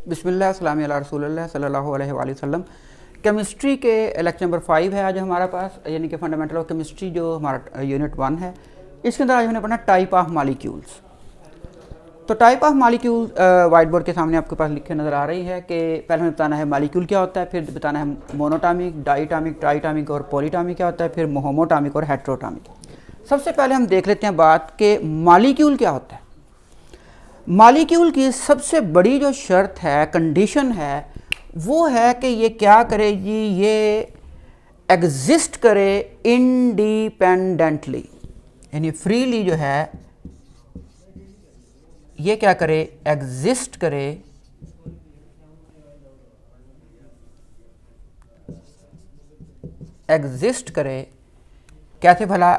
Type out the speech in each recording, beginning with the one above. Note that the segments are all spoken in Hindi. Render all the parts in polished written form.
बिस्मिल्लाह अस्सलाम अला रसूलिल्लाह सल्लल्लाहु अलैहि वसल्लम। केमिस्ट्री के लेक्चर नंबर 5 है आज हमारे पास, यानी कि फंडामेंटल ऑफ केमिस्ट्री जो हमारा यूनिट 1 है। इसके अंदर आज हमने पढ़ना टाइप ऑफ मॉलिक्यूल्स। तो type of molecule white board के सामने आपके पास लिखे नज़र आ रही है कि पहले हमें बताना है मॉलिक्यूल क्या होता है, फिर बताना है मोनोटॉमिक, डाइटॉमिक, ट्राइटॉमिक और पॉलीटॉमिक क्या होता है, फिर होमोटॉमिक और हेट्रोटॉमिक। सबसे पहले हम देख लेते हैं बात कि मॉलिक्यूल क्या होता है। मॉलिक्यूल की सबसे बड़ी जो शर्त है, कंडीशन है, वो है कि ये क्या करे जी, ये एग्जिस्ट करे इंडिपेंडेंटली, यानी फ्रीली जो है ये क्या करे, एग्जिस्ट करे कैसे भला,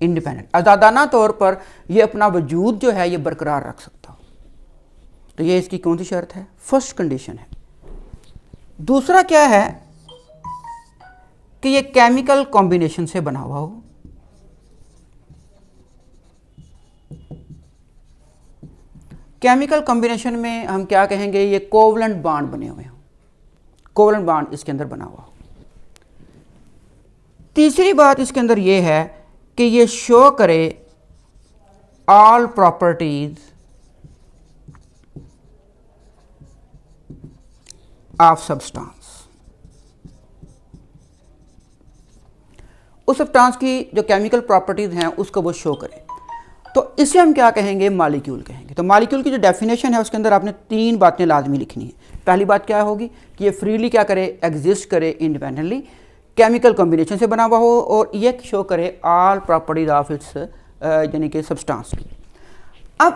इंडिपेंडेंट, आज़ादाना तौर पर ये अपना वजूद जो है ये बरकरार रख सकता हो। तो ये इसकी कौन सी शर्त है, फर्स्ट कंडीशन है। दूसरा क्या है कि ये केमिकल कॉम्बिनेशन से बना हुआ हो। केमिकल कॉम्बिनेशन में हम क्या कहेंगे, ये कोवलेंट बॉन्ड बने हुए हों, कोवलेंट बॉन्ड इसके अंदर बना हुआ हो। तीसरी बात इसके अंदर ये है कि ये शो करे ऑल प्रॉपर्टीज ऑफ सब्सटेंस, उस सब्सटेंस की जो केमिकल प्रॉपर्टीज हैं उसको वो शो करे। तो इसे हम क्या कहेंगे, मॉलिक्यूल कहेंगे। तो मॉलिक्यूल की जो डेफिनेशन है उसके अंदर आपने 3 बातें लाजमी लिखनी है। पहली बात क्या होगी कि ये फ्रीली क्या करे, एग्जिस्ट करे इंडिपेंडेंटली, केमिकल कॉम्बिनेशन से बना हुआ हो, और ये शो करे ऑल प्रॉपर्टीज ऑफ इट्स यानी कि सब्सटेंस की। अब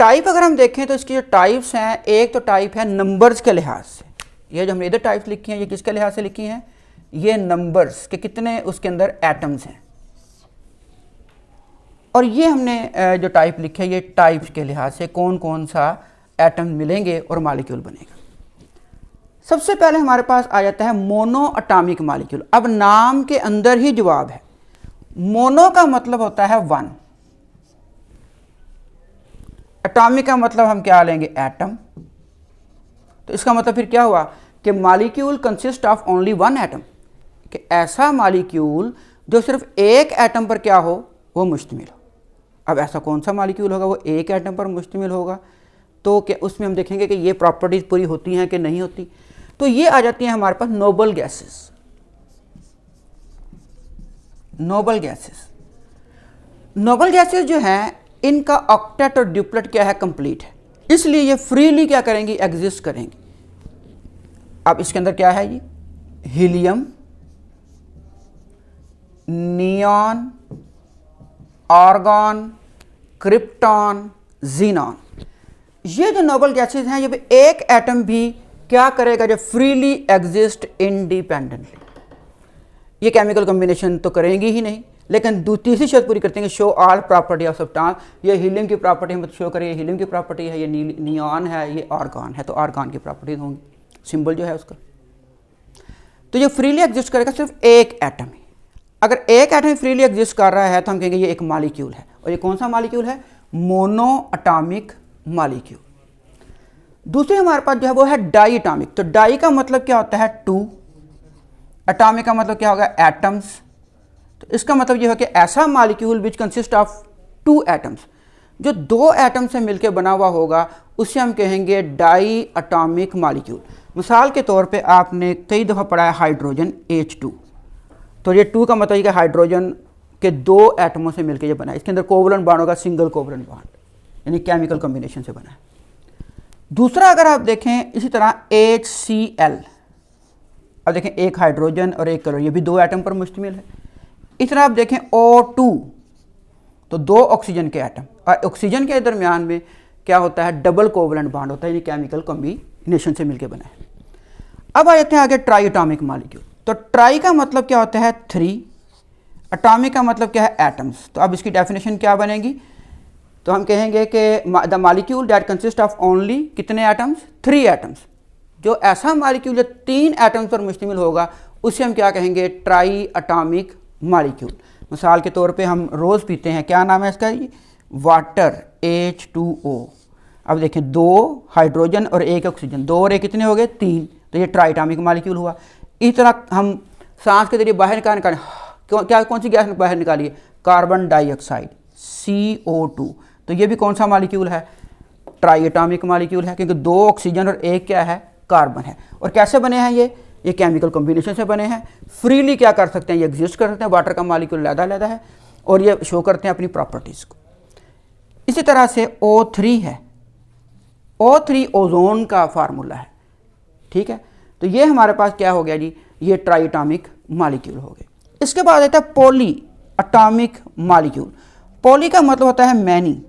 टाइप अगर हम देखें तो इसकी जो टाइप्स हैं, एक तो टाइप है नंबर्स के लिहाज से। ये जो हमने इधर टाइप्स लिखी हैं ये किसके लिहाज से लिखी हैं, ये नंबर्स के कितने उसके अंदर एटम्स हैं। और ये हमने जो टाइप लिखे है ये टाइप्स के लिहाज से कौन कौन सा एटम मिलेंगे और मॉलिक्यूल बनेगा। सबसे पहले हमारे पास आ जाता है मोनो अटॉमिक मॉलिक्यूल। अब नाम के अंदर ही जवाब है। मोनो का मतलब होता है 1, अटॉमिक का मतलब हम क्या लेंगे, एटम। तो इसका मतलब फिर क्या हुआ कि molecule consist of only 1 atom, कि ऐसा मॉलिक्यूल जो सिर्फ एक एटम पर क्या हो, वो मुश्तमिल हो। अब ऐसा कौन सा मॉलिक्यूल होगा वो एक एटम पर मुश्तमिल होगा, तो क्या उसमें हम देखेंगे कि ये प्रॉपर्टीज पूरी होती हैं कि नहीं होती। तो ये आ जाती हैं हमारे पास नोबल गैसेस। नोबल गैसेस जो हैं इनका ऑक्टेट और ड्यूप्लेट क्या है, कंप्लीट है, इसलिए ये फ्रीली क्या करेंगी, एग्जिस्ट करेंगी। अब इसके अंदर क्या है, ये helium, neon, argon, krypton, xenon, ये जो नोबल गैसेस हैं ये एक एटम भी क्या करेगा, जो फ्रीली एग्जिस्ट इंडिपेंडेंटली। ये केमिकल कॉम्बिनेशन तो करेंगी ही नहीं, लेकिन तीसरी शर्त पूरी करते हैं कि show all property of substance. ये हीलियम की प्रॉपर्टी हम शो करें, ये हीलियम की प्रॉपर्टी है, ये नियॉन है, ये आर्गॉन है, तो आर्गॉन की प्रॉपर्टीज होंगी, सिंबल जो है उसका। तो ये फ्रीली एग्जिस्ट करेगा सिर्फ एक एटम ही। अगर एक एटम फ्रीली एग्जिस्ट कर रहा है तो हम कहेंगे ये एक मॉलिक्यूल है। और ये कौन सा मॉलिक्यूल है, मोनो अटॉमिक मॉलिक्यूल। दूसरे हमारे पास जो है वो है डाई अटॉमिक। तो डाई का मतलब क्या होता है, 2, अटॉमिक का मतलब क्या होगा, एटम्स। तो इसका मतलब ये है कि ऐसा molecule which consist of 2 atoms, जो 2 एटम से मिलकर बना हुआ होगा, उसे हम कहेंगे डाई अटॉमिक मॉलिक्यूल। मिसाल के तौर पे आपने कई दफ़ा पढ़ा है हाइड्रोजन H2। तो ये 2 का मतलब है कि हाइड्रोजन के 2 एटमों से मिलकर ये बना है। इसके अंदर कोवलेंट बॉन्ड होगा, सिंगल कोवलेंट बॉन्ड, यानी केमिकल कॉम्बिनेशन से बना है। दूसरा अगर आप देखें इसी तरह HCl, अब देखें एक हाइड्रोजन और एक क्लोरीन, ये भी 2 एटम पर मुश्तमिल है। इस तरह आप देखें O2, तो 2 ऑक्सीजन के एटम, और ऑक्सीजन के दरमियान में क्या होता है, डबल कोवलेंट बॉन्ड होता है, यानी केमिकल कॉम्बिनेशन से मिलकर बना है। अब आ जाते हैं आगे ट्राई अटॉमिक मॉलिक्यूल। तो ट्राई का मतलब क्या होता है, 3, अटॉमिक का मतलब क्या है, एटम्स। तो अब इसकी डेफिनेशन क्या बनेगी, तो हम कहेंगे कि the molecule that consist of only कितने एटम्स, 3 एटम्स। जो ऐसा मॉलिक्यूल जो 3 एटम्स पर मुश्तमिल होगा उसे हम क्या कहेंगे, ट्राई अटॉमिक मॉलिक्यूल। मिसाल के तौर पे हम रोज़ पीते हैं, क्या नाम है इसका, वाटर H2O। अब देखें 2 हाइड्रोजन और 1 ऑक्सीजन, 2 और 1 कितने हो गए 3, तो ये ट्राइटामिक मॉलिक्यूल हुआ। इस तरह हम सांस के जरिए बाहर निकालें, क्या कौन सी गैस बाहर निकाली है, कार्बन डाइऑक्साइड CO2, तो ये भी कौन सा मॉलिक्यूल है, ट्राइएटॉमिक मॉलिक्यूल है, क्योंकि 2 ऑक्सीजन और 1 क्या है, कार्बन है। और कैसे बने हैं ये केमिकल कॉम्बिनेशन से बने हैं। फ्रीली क्या कर सकते हैं, ये एग्जिस्ट कर सकते हैं, वाटर का मॉलिक्यूल लैदा है और ये शो करते हैं अपनी प्रॉपर्टीज़ को। इसी तरह से O3 है, O3 ओजोन का फार्मूला है, ठीक है। तो ये हमारे पास क्या हो गया जी, ये ट्राइएटॉमिक मॉलिक्यूल हो गए। इसके बाद आता है पॉली एटॉमिक मॉलिक्यूल। पॉली का मतलब होता है मैनी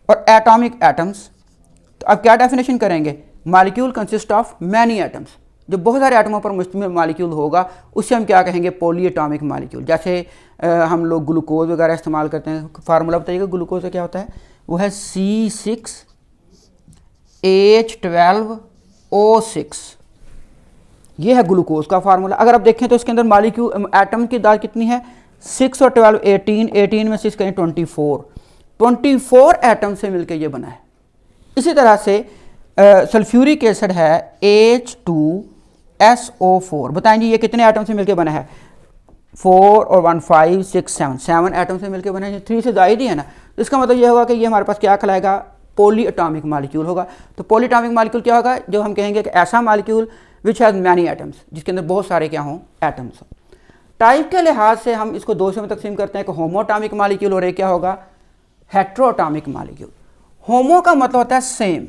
और एटॉमिक एटम्स। तो अब क्या डेफिनेशन करेंगे, molecule consist of many atoms, जो बहुत सारे एटमों पर मुश्तमिल मॉलिक्यूल होगा उसे हम क्या कहेंगे, पॉली एटॉमिक मॉलिक्यूल। जैसे हम लोग ग्लूकोज वगैरह इस्तेमाल करते हैं, फार्मूला बताइएगा ग्लूकोज का क्या होता है, वो है C6H12O6, ये है ग्लूकोज का फार्मूला। अगर आप देखें तो इसके अंदर मॉलिक्यूल एटम की तादाद कितनी है, 6 और 12 18, 18 में 6 करें 24 एटम से मिलकर ये बना है। इसी तरह से सल्फ्यूरिक एसिड है H2SO4, बताएं जी ये कितने एटम से मिलकर बना है, 4 और 1 5 6 7 एटम से मिलकर बना है, 3 से ज़ायद ही है ना। तो इसका मतलब ये होगा कि ये हमारे पास क्या कहलाएगा, पॉली एटॉमिक मॉलिक्यूल होगा। तो पॉली एटॉमिक मॉलिक्यूल क्या होगा, जो हम कहेंगे कि ऐसा molecule which has many atoms, जिसके अंदर बहुत सारे क्या हों, एटम्स हों। टाइप के लिहाज से हम इसको 2 में तकसीम करते हैं कि होमोटॉमिक मॉलिक्यूल और एक क्या होगा, हेट्रोटॉमिक मॉलिक्यूल। होमो का मतलब होता है सेम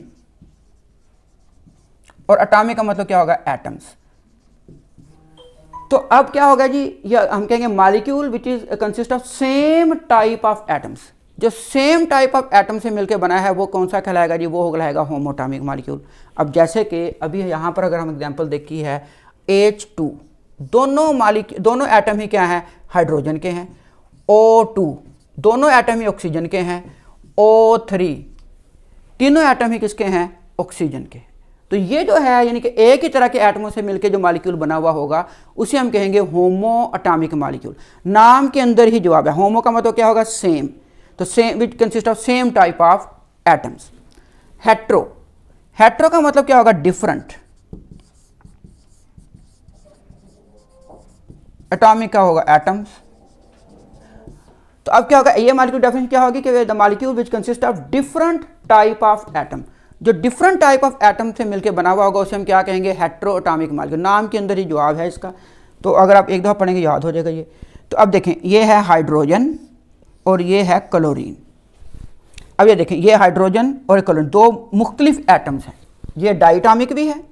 और एटॉमिक का मतलब क्या होगा, एटम्स। तो अब क्या होगा जी, या हम कहेंगे molecule which is consist of same type of atoms, जो सेम टाइप ऑफ एटम से मिलकर बना है वो कौन सा कहलाएगा जी, वो कहलाएगा होमोटॉमिक मॉलिक्यूल। अब जैसे कि अभी यहाँ पर अगर हम एग्जांपल देखी है H2, दोनों एटम ही क्या हैं, हाइड्रोजन के हैं। O2, दोनों एटम ही ऑक्सीजन के हैं। O3, तीनों एटम ही किसके हैं, ऑक्सीजन के। तो ये जो है यानी कि एक ही तरह के एटमों से मिलकर जो मॉलिक्यूल बना हुआ होगा उसे हम कहेंगे होमो एटॉमिक मॉलिक्यूल। नाम के अंदर ही जवाब है, होमो का मतलब क्या होगा, सेम, तो same which consist of same type of atoms. Hetero का मतलब क्या होगा, डिफरेंट। एटॉमिक का होगा एटम्स। तो अब क्या होगा, ये मॉलिक्यूल डेफिनेशन क्या होगी कि the molecule which consist of different type of atom, जो डिफरेंट टाइप ऑफ एटम से मिलकर बना हुआ होगा उसे हम क्या कहेंगे, हेट्रो एटॉमिक मॉलिक्यूल। नाम के अंदर ही जवाब है इसका, तो अगर आप एक दफ़ा पढ़ेंगे याद हो जाएगा ये। तो अब देखें ये है हाइड्रोजन और ये है क्लोरीन। अब ये देखें ये हाइड्रोजन और क्लोरीन 2 मुख्तलिफ एटम्स हैं। ये डाइटॉमिक भी है,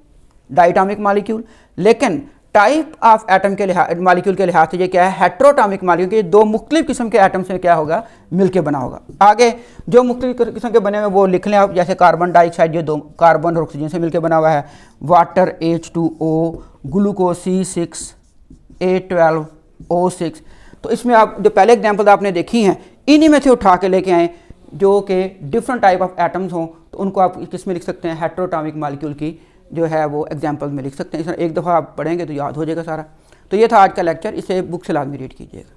डाइटॉमिक मॉलिक्यूल, लेकिन टाइप ऑफ एटम के लिहाज मॉलिक्यूल के लिहाज से ये क्या है, हेट्रोटॉमिक मॉलिक्यूल, के 2 मुख्तलिफ किस्म के एटम से क्या होगा, मिलके बना होगा। आगे जो मुख्तलिफ किस्म के बने हुए वो लिख लें आप, जैसे कार्बन डाइऑक्साइड, ये 2 कार्बन और ऑक्सीजन से मिलकर बना हुआ है। Water H2O, glucose C6H12O6। तो इसमें आप जो पहले एग्जाम्पल आपने देखी हैं इन्हीं में से उठा के लेके आएँ जो कि डिफरेंट टाइप ऑफ एटम्स हों, तो उनको आप किस में लिख सकते हैं, हेट्रोटॉमिक मॉलिक्यूल की जो है वो एग्जाम्पल में लिख सकते हैं। इस एक दफ़ा आप पढ़ेंगे तो याद हो जाएगा सारा। तो ये था आज का लेक्चर, इसे बुक से लाजमी रीड कीजिएगा।